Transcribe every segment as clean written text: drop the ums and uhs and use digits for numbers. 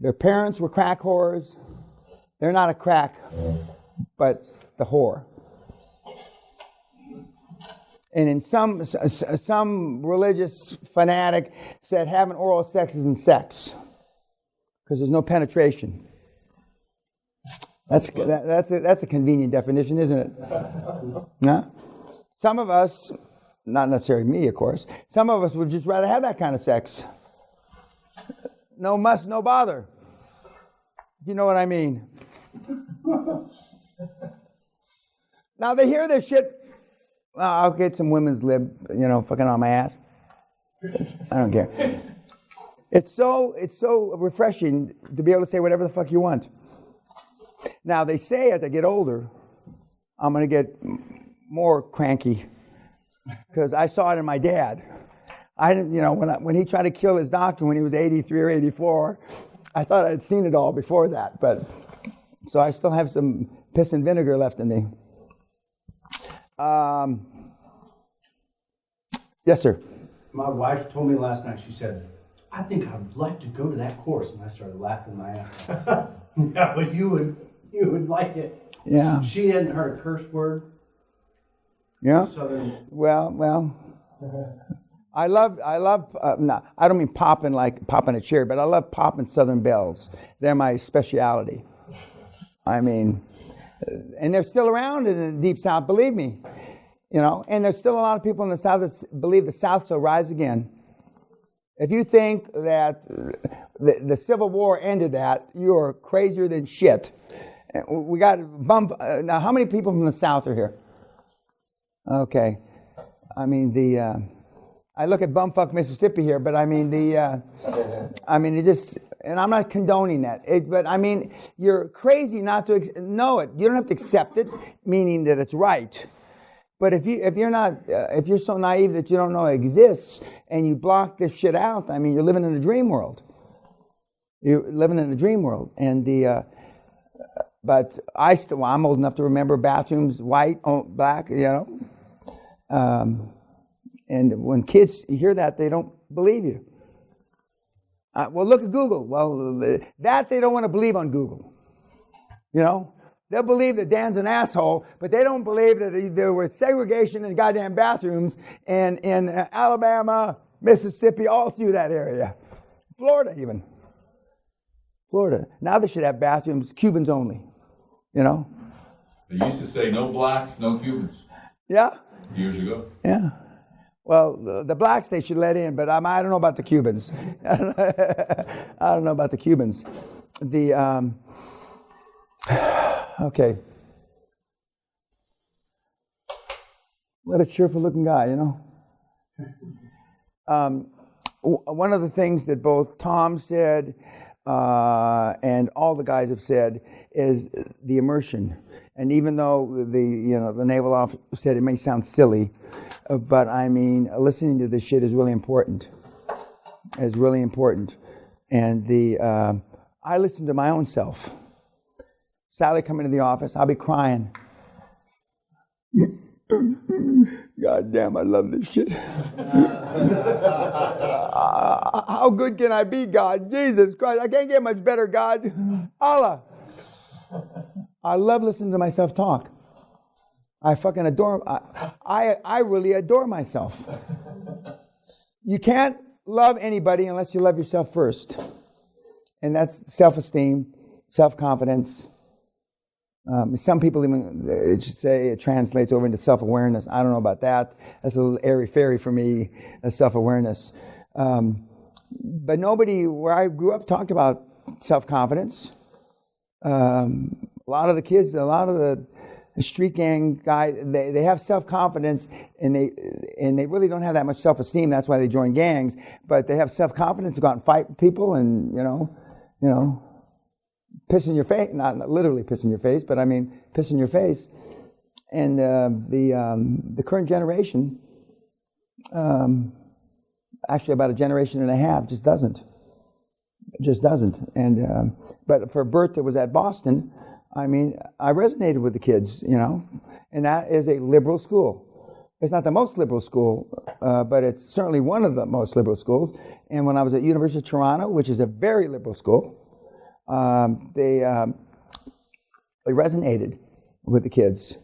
Their parents were crack whores. They're not a crack, but the whore. And in some religious fanatic said having oral sex isn't sex because there's no penetration. That's a convenient definition, isn't it? No? Some of us, not necessarily me, of course, some of us would just rather have that kind of sex. No muss, no bother. If you know what I mean. Now they hear this shit. Oh, I'll get some women's lib, fucking on my ass. I don't care. It's so refreshing to be able to say whatever the fuck you want. Now they say as I get older, I'm going to get more cranky because I saw it in my dad. I didn't, when he tried to kill his doctor when he was 83 or 84, I thought I'd seen it all before that, but so I still have some piss and vinegar left in me. Yes, sir. My wife told me last night, she said, I think I'd like to go to that course. And I started laughing my ass off. Yeah, but you would like it. Yeah. She hadn't heard a curse word. Yeah. Southern. Well. I love. No, I don't mean popping like popping a cherry, but I love popping Southern bells. They're my speciality. I mean, and they're still around in the Deep South, believe me. And there's still a lot of people in the South that believe the South shall rise again. If you think that the Civil War ended that, you're crazier than shit. We got now. How many people from the South are here? Okay, I mean I look at bumfuck Mississippi here, but I mean it just. And I'm not condoning that, but I mean you're crazy not to know it. You don't have to accept it, meaning that it's right. But if you're so naive that you don't know it exists and you block this shit out, I mean, you're living in a dream world. You're living in a dream world. And but I'm old enough to remember bathrooms, white, black, and when kids hear that, they don't believe you. Well, look at Google. Well, that they don't want to believe on Google. They'll believe that Dan's an asshole, but they don't believe that there was segregation in goddamn bathrooms in Alabama, Mississippi, all through that area. Florida even. Florida. Now they should have bathrooms, Cubans only. They used to say no blacks, no Cubans. Yeah? Years ago. Yeah. Well, the blacks they should let in, but I don't know about the Cubans. I don't know about the Cubans. Okay. What a cheerful looking guy, One of the things that both Tom said and all the guys have said is the immersion. And even though the naval officer said it may sound silly, but I mean, listening to this shit is really important. It's really important. And I listen to my own self. Sally come into the office, I'll be crying. God damn, I love this shit. How good can I be, God? Jesus Christ, I can't get much better, God. Allah. I love listening to myself talk. I fucking adore, I really adore myself. You can't love anybody unless you love yourself first. And that's self-esteem, self-confidence. Some people even say it translates over into self-awareness. I don't know about that. That's a little airy-fairy for me, self-awareness. But nobody where I grew up talked about self-confidence. A lot of the kids, a lot of the street gang guys, they have self-confidence and they really don't have that much self-esteem. That's why they join gangs. But they have self-confidence to go out and fight people and, piss in your face, not literally piss in your face, but I mean piss in your face. And the current generation, actually about a generation and a half, just doesn't. And but for Bert that was at Boston, I mean, I resonated with the kids, and that is a liberal school. It's not the most liberal school, but it's certainly one of the most liberal schools. And when I was at University of Toronto, which is a very liberal school, They resonated with the kids.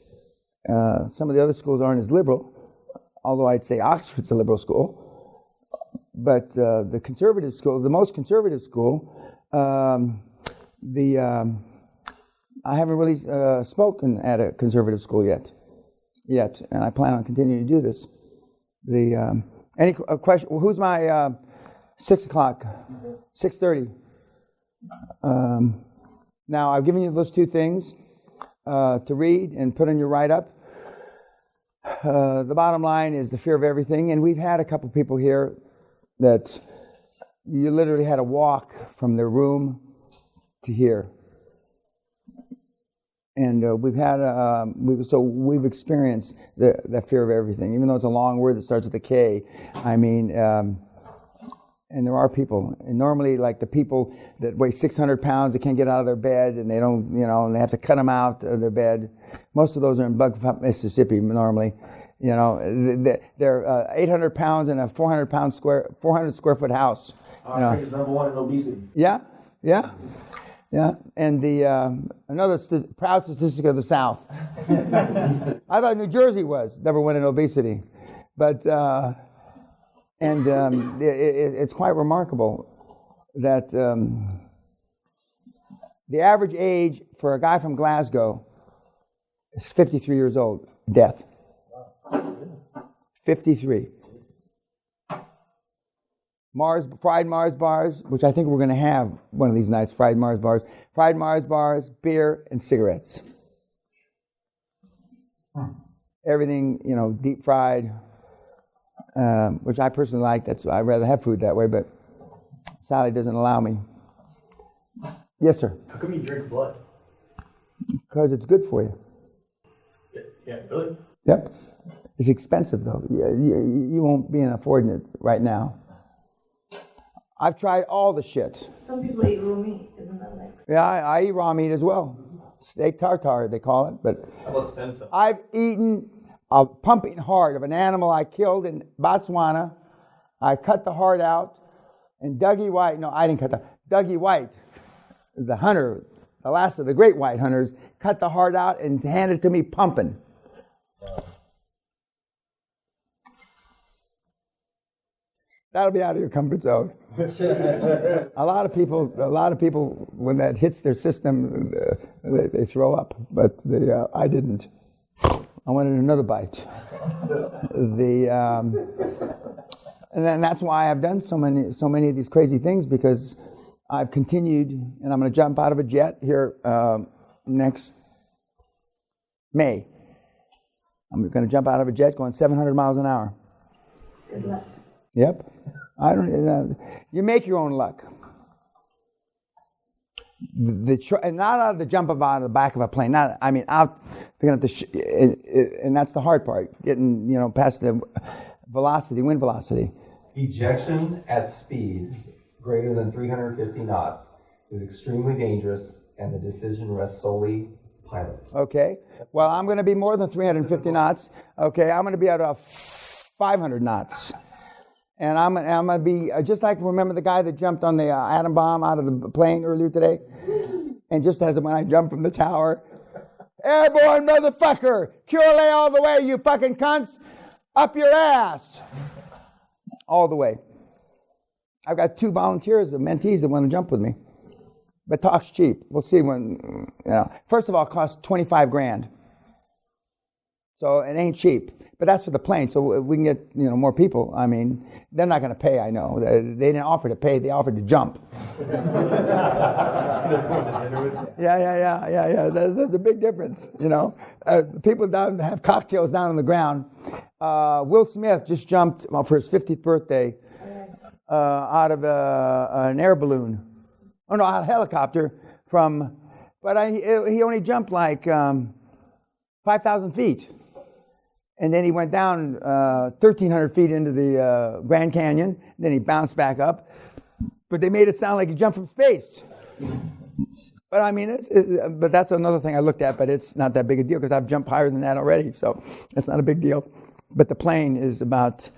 Some of the other schools aren't as liberal, although I'd say Oxford's a liberal school. But the conservative school, the most conservative school, I haven't really spoken at a conservative school yet, and I plan on continuing to do this. Any question? Who's my 6 o'clock, 6:30? Now I've given you those two things to read and put on your write-up. The bottom line is the fear of everything, and we've had a couple people here that you literally had to walk from their room to here. And we've we've experienced the fear of everything, even though it's a long word that starts with a K. I mean, and there are people, and normally like the people that weigh 600 pounds, they can't get out of their bed, and they don't, and they have to cut them out of their bed. Most of those are in Bugfoot, Mississippi, normally. They're 800 pounds in a 400 square foot house. Africa's number one in obesity. Yeah. And the another proud statistic of the South. I thought New Jersey was number one in obesity, but it's quite remarkable that the average age for a guy from Glasgow is 53 years old. Death. 53. Fried Mars bars, which I think we're going to have one of these nights, fried Mars bars, beer, and cigarettes. Everything, deep fried, which I personally like. I'd rather have food that way, but Sally doesn't allow me. Yes, sir. How come you drink blood? Because it's good for you. Yeah, really? Yep. It's expensive, though. You won't be affording it right now. I've tried all the shit. Some people eat raw meat, isn't that like? Yeah, I eat raw meat as well. Steak tartare, they call it. But How about stem cells? I've eaten a pumping heart of an animal I killed in Botswana. I cut the heart out, and Dougie White, no, I didn't cut Dougie White, the hunter, the last of the great white hunters, cut the heart out and handed it to me pumping. That'll be out of your comfort zone. A lot of people, when that hits their system, they throw up. But I didn't. I wanted another bite. And then that's why I've done so many of these crazy things, because I've continued, and I'm going to jump out of a jet here next May. I'm going to jump out of a jet going 700 miles an hour. Good luck. Yep. You make your own luck. Not out of the jump out of the back of a plane. Out. They're going to and that's the hard part. Getting past the wind velocity. Ejection at speeds greater than 350 knots is extremely dangerous, and the decision rests solely pilot. Okay. Well, I'm going to be more than 350 knots. Okay. I'm going to be at 500 knots. And I'm going to be, just like, remember the guy that jumped on the atom bomb out of the plane earlier today? And just as when I jumped from the tower, airborne motherfucker, QLA all the way, you fucking cunts, up your ass. All the way. I've got 2 volunteers, the mentees that want to jump with me. But talk's cheap. We'll see when, First of all, it costs $25,000. So it ain't cheap. But that's for the plane, so we can get more people. I mean, they're not going to pay. I know they didn't offer to pay; they offered to jump. Yeah. There's a big difference, people down have cocktails down on the ground. Will Smith just jumped for his 50th birthday out of an air balloon. Oh no, out of a helicopter but he only jumped like 5,000 feet. And then he went down 1,300 feet into the Grand Canyon. Then he bounced back up. But they made it sound like he jumped from space. But I mean, but that's another thing I looked at. But it's not that big a deal because I've jumped higher than that already. So it's not a big deal. But the plane is about.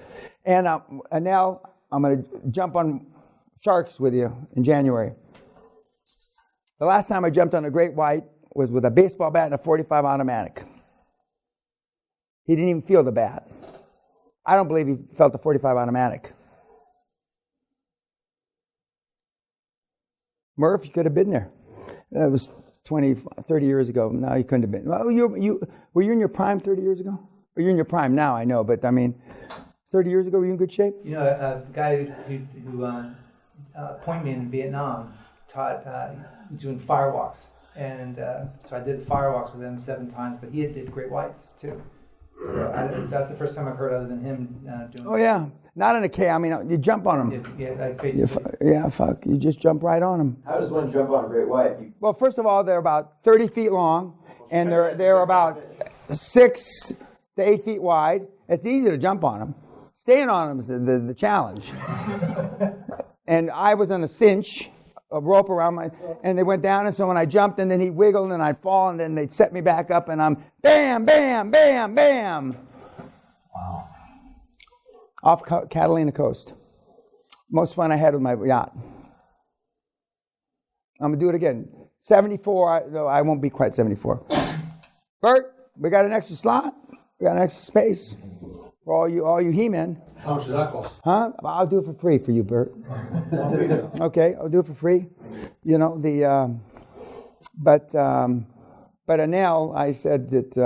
And now I'm going to jump on sharks with you in January. The last time I jumped on a great white was with a baseball bat and a .45 automatic. He didn't even feel the bat. I don't believe he felt the .45 automatic. Murph, you could have been there. That was 20, 30 years ago. No, you couldn't have been. Well, were you in your prime 30 years ago? Or you're in your prime now, I know, but I mean, 30 years ago, were you in good shape? You know, a guy who pointed me in Vietnam taught doing firewalks. And so I did firewalks with him 7 times, but he did great whites too. So that's the first time I've heard other than him doing. Oh yeah, not in a K. I mean, you jump on them. Yeah, like basically. Yeah, fuck. You just jump right on them. How does one jump on a great white? Well, first of all, they're about 30 feet long, and they're about 6 to 8 feet wide. It's easy to jump on them. Staying on them is the challenge. And I was on a cinch, a rope around and they went down, and so when I jumped, and then he wiggled, and I'd fall, and then they'd set me back up, and I'm bam, bam, bam, bam. Wow. Off Catalina coast. Most fun I had with my yacht. I'm going to do it again. 74, no, I won't be quite 74. Bert, we got an extra slot. We got an extra space for all you He-Men. How much does that cost? Huh? I'll do it for free for you, Bert. Okay, I'll do it for free. You know, but Anel, I said that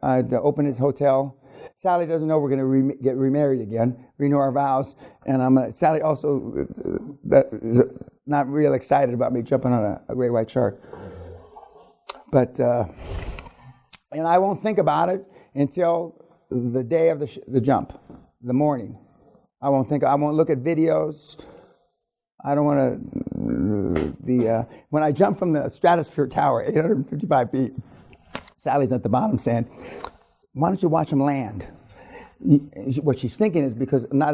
I'd open his hotel. Sally doesn't know we're going to get remarried again, renew our vows, and Sally also is not real excited about me jumping on a great white shark. But and I won't think about it until the day of the jump, the morning. I won't look at videos. I don't want to. When I jump from the stratosphere tower, 855 feet, Sally's at the bottom saying, "Why don't you watch them land?" What she's thinking is because not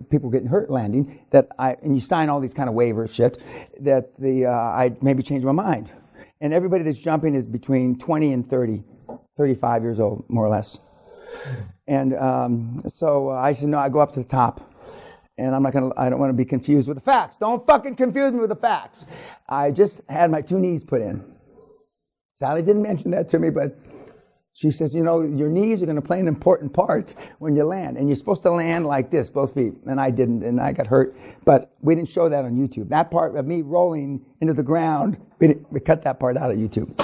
people getting hurt landing, and you sign all these kind of waiver shit, that I maybe change my mind. And everybody that's jumping is between 20 and 30, 35 years old, more or less. And so I said, no, I go up to the top. And I don't want to be confused with the facts. Don't fucking confuse me with the facts. I just had my 2 knees put in. Sally didn't mention that to me, but she says, you know, your knees are going to play an important part when you land. And you're supposed to land like this, both feet. And I didn't, and I got hurt. But we didn't show that on YouTube. That part of me rolling into the ground, we cut that part out of YouTube.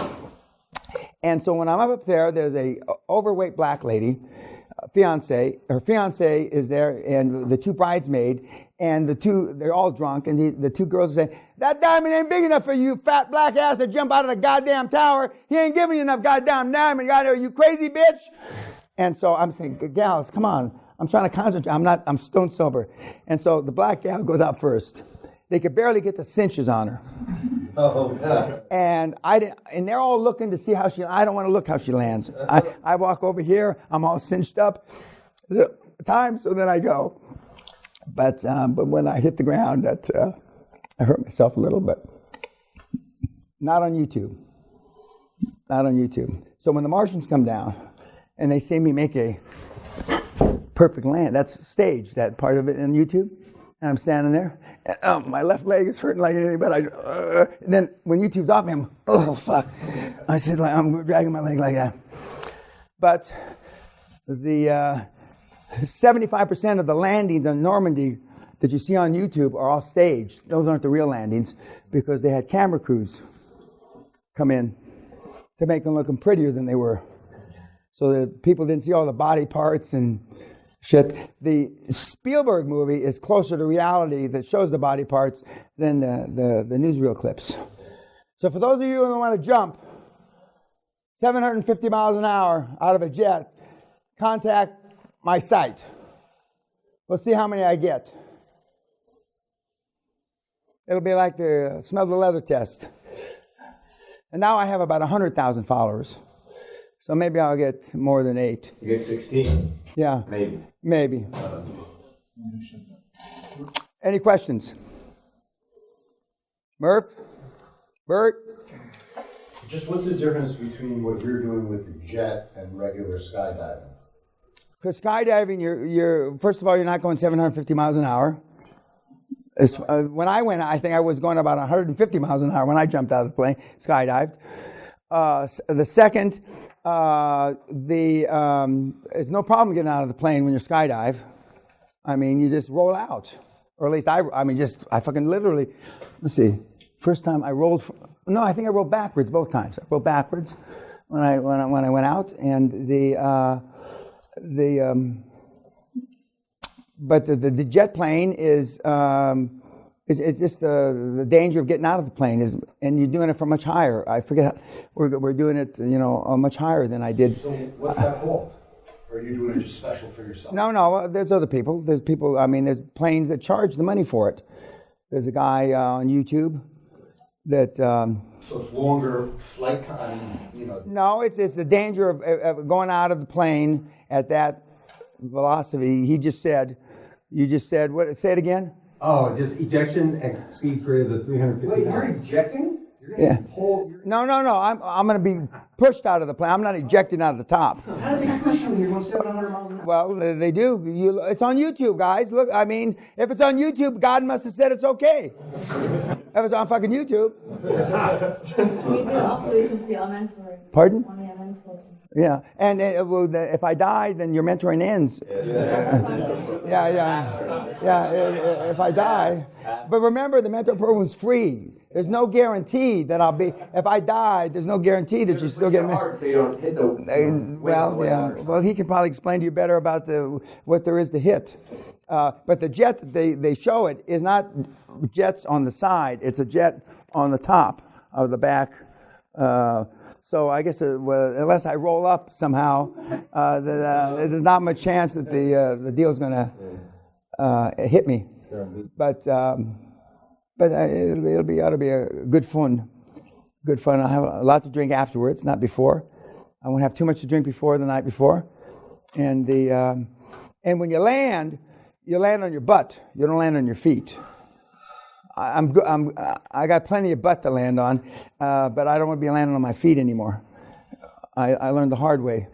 And so when I'm up there, there's a overweight black lady, fiance. Her fiance is there, and the 2 bridesmaids, and they're all drunk, and the 2 girls are saying, "That diamond ain't big enough for you, fat black ass to jump out of the goddamn tower. He ain't giving you enough goddamn diamond. Are you crazy, bitch?" And so I'm saying, "Gals, come on. I'm trying to concentrate. I'm stone sober." And so the black gal goes out first. They could barely get the cinches on her. Oh, yeah. And they're all looking to see I don't want to look how she lands. I walk over here, I'm all cinched up. Time, so then I go. But when I hit the ground, I hurt myself a little bit. Not on YouTube. Not on YouTube. So when the Martians come down and they see me make a perfect land, that's staged, that part of it in YouTube. And I'm standing there. And, my left leg is hurting like anything, but and then when YouTube's off, I'm, oh, fuck. I said, I'm dragging my leg like that. But the 75% of the landings on Normandy that you see on YouTube are all staged. Those aren't the real landings because they had camera crews come in to make them look prettier than they were. So that people didn't see all the body parts and shit. The Spielberg movie is closer to reality that shows the body parts than the newsreel clips. So for those of you who want to jump 750 miles an hour out of a jet, contact my site. We'll see how many I get. It'll be like the smell the leather test. And now I have about 100,000 followers. So maybe I'll get more than 8. You get 16. Yeah. Maybe. Any questions? Murph? Bert? Just what's the difference between what you're doing with the jet and regular skydiving? Because skydiving, you're first of all, you're not going 750 miles an hour. When I went, I think I was going about 150 miles an hour when I jumped out of the plane, skydived. The second, it's no problem getting out of the plane when you skydive. I mean, you just roll out, or at least I fucking literally. Let's see. First time I rolled. I think I rolled backwards both times. I rolled backwards when I went out, and but the jet plane is it's just the danger of getting out of the plane is, and you're doing it from much higher. I forget we're doing it much higher than I did. So what's that called? Or are you doing it just special for yourself? No. There's other people. There's people. I mean, there's planes that charge the money for it. There's a guy on YouTube that. So it's longer flight time, No, it's the danger of going out of the plane at that velocity. You just said what? Say it again. Oh, just ejection at speeds greater than 350 Wait, you're knots. ejecting? You're Yeah. gonna pull. No. I'm going to be pushed out of the plane. I'm not ejecting out of the top. How do they push you when you're going 700 miles an hour? Well, they do. It's on YouTube, guys. Look, I mean, if it's on YouTube, God must have said it's okay. If it's on fucking YouTube. We do also you can be our mentor. Pardon? Only a mentor. Yeah, and if I die, then your mentoring ends. Yeah. If I die, but remember, the mentor program is free. There's no guarantee that I'll be. If I die, there's no guarantee that you still get. So you don't hit the. Well, he can probably explain to you better about what there is to hit. But the jet that they show it is not jets on the side. It's a jet on the top of the back. So I guess unless I roll up somehow, there's not much chance that the deal's going to hit me. But ought to be a good fun. Good fun. I'll have a lot to drink afterwards, not before. I won't have too much to drink before the night before. And when you land on your butt. You don't land on your feet. I got plenty of butt to land on, but I don't want to be landing on my feet anymore. I learned the hard way.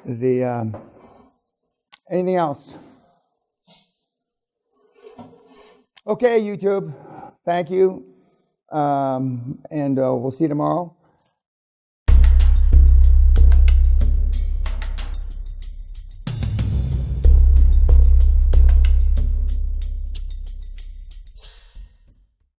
Anything else? Okay, YouTube. Thank you, and we'll see you tomorrow.